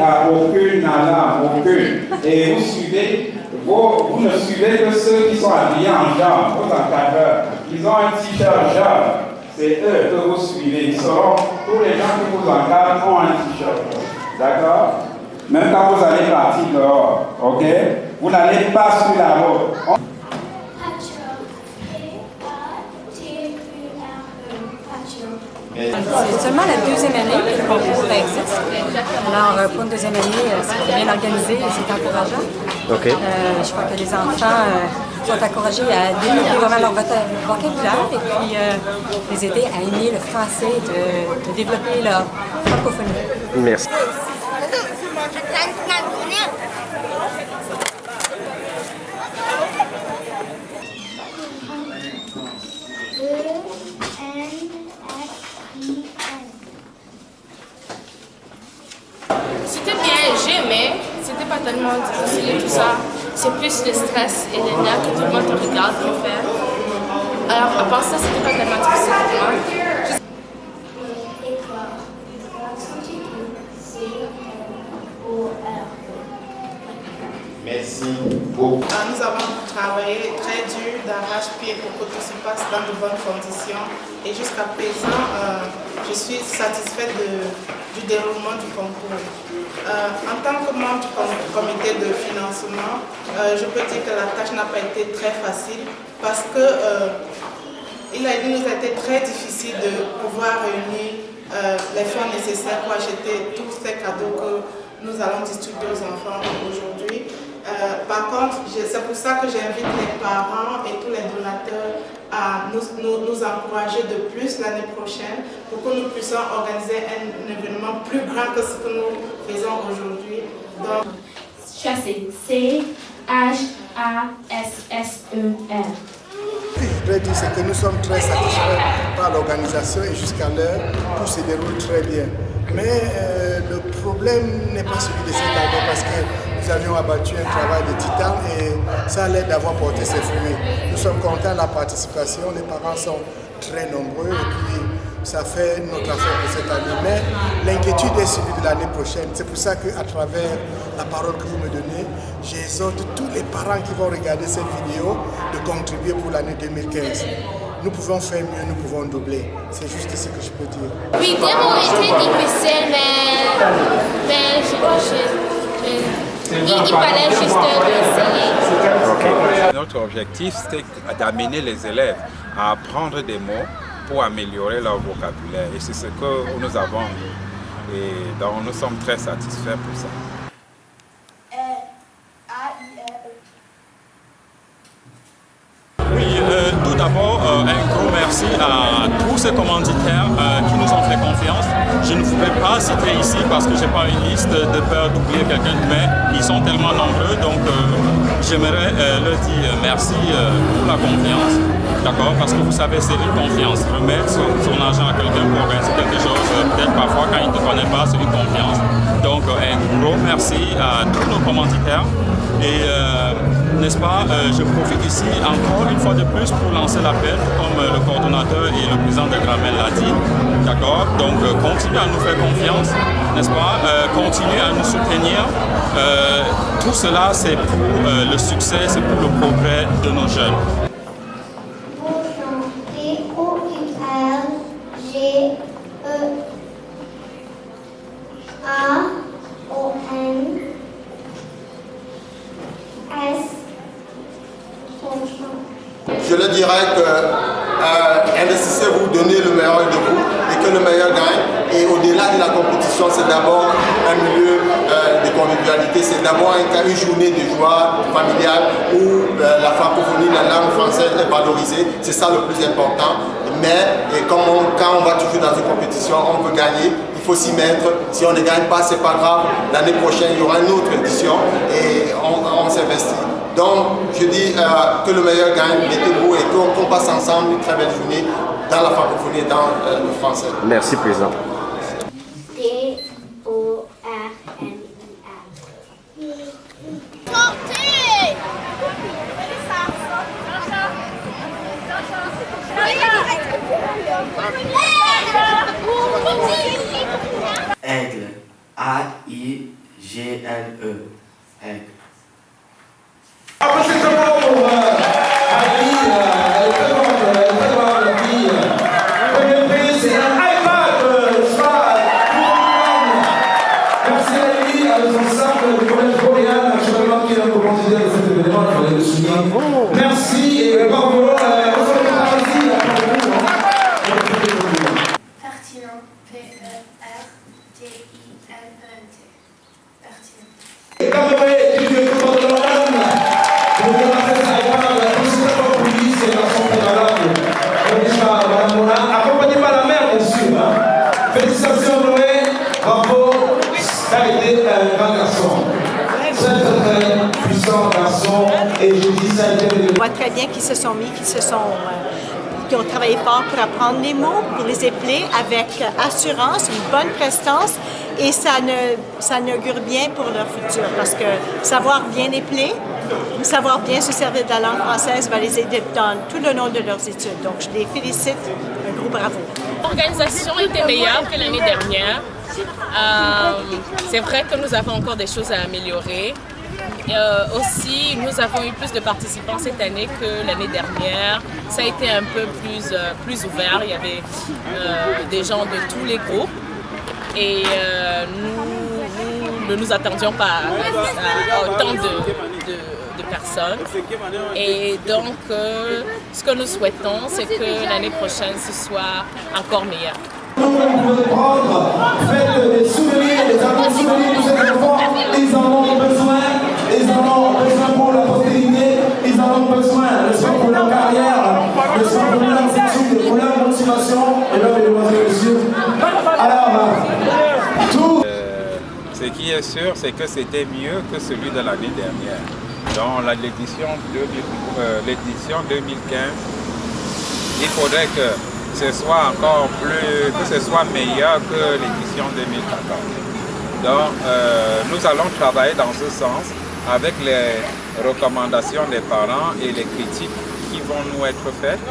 a aucune alarme, aucune. Et vous suivez, vous ne suivez que ceux qui sont habillés en jaune, vos encadreurs. Ils ont un t-shirt jaune. C'est eux que vous suivez. Ils seront, tous les gens qui vous encadrent ont un t-shirt. D'accord? Même quand vous allez partir dehors, ok? Vous n'allez pas sur la route. C'est seulement la deuxième année que le concours existe. Alors, pour une deuxième année, c'est bien organisé et c'est encourageant. Okay. Je crois que les enfants sont encouragés à développer vraiment leur vocabulaire et puis les aider à aimer le français, de développer leur francophonie. Merci. C'était bien, j'aimais. C'était pas tellement difficile et tout ça. C'est plus le stress et les nerfs que tout le monde te regarde pour faire. Alors, à part ça, c'était pas tellement difficile pour moi. Merci beaucoup. Nous avons travaillé très dur d'arrache-pied pour que tout se passe dans de bonnes conditions. Et jusqu'à présent, je suis satisfaite du déroulement du concours. En tant que membre du comité de financement, je peux dire que la tâche n'a pas été très facile parce que il nous a été très difficile de pouvoir réunir les fonds nécessaires pour acheter tous ces cadeaux que nous allons distribuer aux enfants aujourd'hui. Par contre, c'est pour ça que j'invite les parents et tous les donateurs à nous encourager de plus l'année prochaine pour que nous puissions organiser un événement plus grand que ce que nous faisons aujourd'hui. Chasser. C-H-A-S-S-E-R. Ce que je voudrais dire, c'est que nous sommes très satisfaits par l'organisation et jusqu'à l'heure, tout se déroule très bien. Mais le problème n'est pas celui de cette année parce que nous avions abattu un travail de titan et ça a l'air d'avoir porté ses fruits. Nous sommes contents de la participation, les parents sont très nombreux et puis ça fait notre affaire pour cette année. Mais l'inquiétude est celui de l'année prochaine. C'est pour ça qu'à travers la parole que vous me donnez, j'exhorte tous les parents qui vont regarder cette vidéo de contribuer pour l'année 2015. Nous pouvons faire mieux, nous pouvons doubler. C'est juste ce que je peux dire. Oui, le démo était difficile, mais il fallait juste essayer. Okay. Notre objectif, c'était d'amener les élèves à apprendre des mots pour améliorer leur vocabulaire. Et c'est ce que nous avons. Et donc, nous sommes très satisfaits pour ça. Oui, tout d'abord, un gros merci à tous ces commanditaires qui nous ont fait confiance. Je ne voudrais pas citer ici parce que je n'ai pas une liste de peur d'oublier quelqu'un, mais ils sont tellement nombreux, donc j'aimerais leur dire merci pour la confiance. D'accord? Parce que vous savez, c'est une confiance. Remettre son argent à quelqu'un pour organiser quelque chose, peut-être parfois quand il ne te connaît pas, c'est une confiance. Donc un gros merci à tous nos commanditaires. Et n'est-ce pas, je profite ici encore une fois de plus pour lancer l'appel, comme le coordonnateur et le président de Gramel l'a dit. D'accord? Donc continuez à nous faire confiance, n'est-ce pas? Continuez à nous soutenir. Tout cela, c'est pour le succès, c'est pour le progrès de nos jeunes. Je leur dirais que investissez-vous, donnez le meilleur de vous et que le meilleur gagne. Et au-delà de la compétition, c'est d'abord un milieu de convivialité, c'est d'abord une journée de joie familiale où la francophonie, la langue française est valorisée. C'est ça le plus important. Mais quand on va toujours dans une compétition, on veut gagner. Il faut s'y mettre. Si on ne gagne pas, c'est pas grave. L'année prochaine, il y aura une autre édition et on s'investit. Donc, je dis que le meilleur gagne, mettez-vous et qu'on passe ensemble une très belle journée dans la francophonie et dans le français. Merci, Président. Aigle. A-I-G-L-E. Egg. Applaudissements pour Heidi, elle est très bonne, la fille. Premier prix, c'est un iPad, merci Heidi, à l'ensemble du collège Boréal, naturellement qui est un commanditaire de cet événement, il fallait le souligner. Merci et bravo. Pertinent. Pertinent. Pertinent. Et comme vous voyez, du commandant de l'homme, pour vous montrer ça iPad, tout ce que vous dites, c'est la santé malade. Madame Moulin, accompagné par la mère, bien sûr. Félicitations, Noé, bravo, ça a été un grand garçon. C'est un très puissant garçon, et je dis ça a été... On voit très bien qu'ils se sont mis, qui ont travaillé fort pour apprendre les mots, pour les épeler avec assurance, une bonne prestance, et ça n'augure bien pour leur futur, parce que savoir bien épeler, savoir bien se servir de la langue française va les aider dans tout le long de leurs études. Donc, je les félicite, un gros bravo. L'organisation était meilleure que l'année dernière. C'est vrai que nous avons encore des choses à améliorer. Aussi, nous avons eu plus de participants cette année que l'année dernière. Ça a été un peu plus ouvert. Il y avait des gens de tous les groupes. Et nous ne nous attendions pas à autant de personnes. Et donc, ce que nous souhaitons, c'est que l'année prochaine, ce soit encore meilleur. Vous pouvez prendre, faites des souvenirs, des albums souvenirs pour ces enfants, ils en ont besoin, pour la postérité, ils en ont besoin, ne soit pour leur carrière, ne soit pour leurs études, pour leur motivation, et leur mesdemoiselles et messieurs. Alors, tout. Ce qui est sûr, c'est que c'était mieux que celui de l'année dernière. Dans l'édition 2015, il faudrait que ce soit meilleur que l'édition 2014. Donc, nous allons travailler dans ce sens avec les recommandations des parents et les critiques qui vont nous être faites.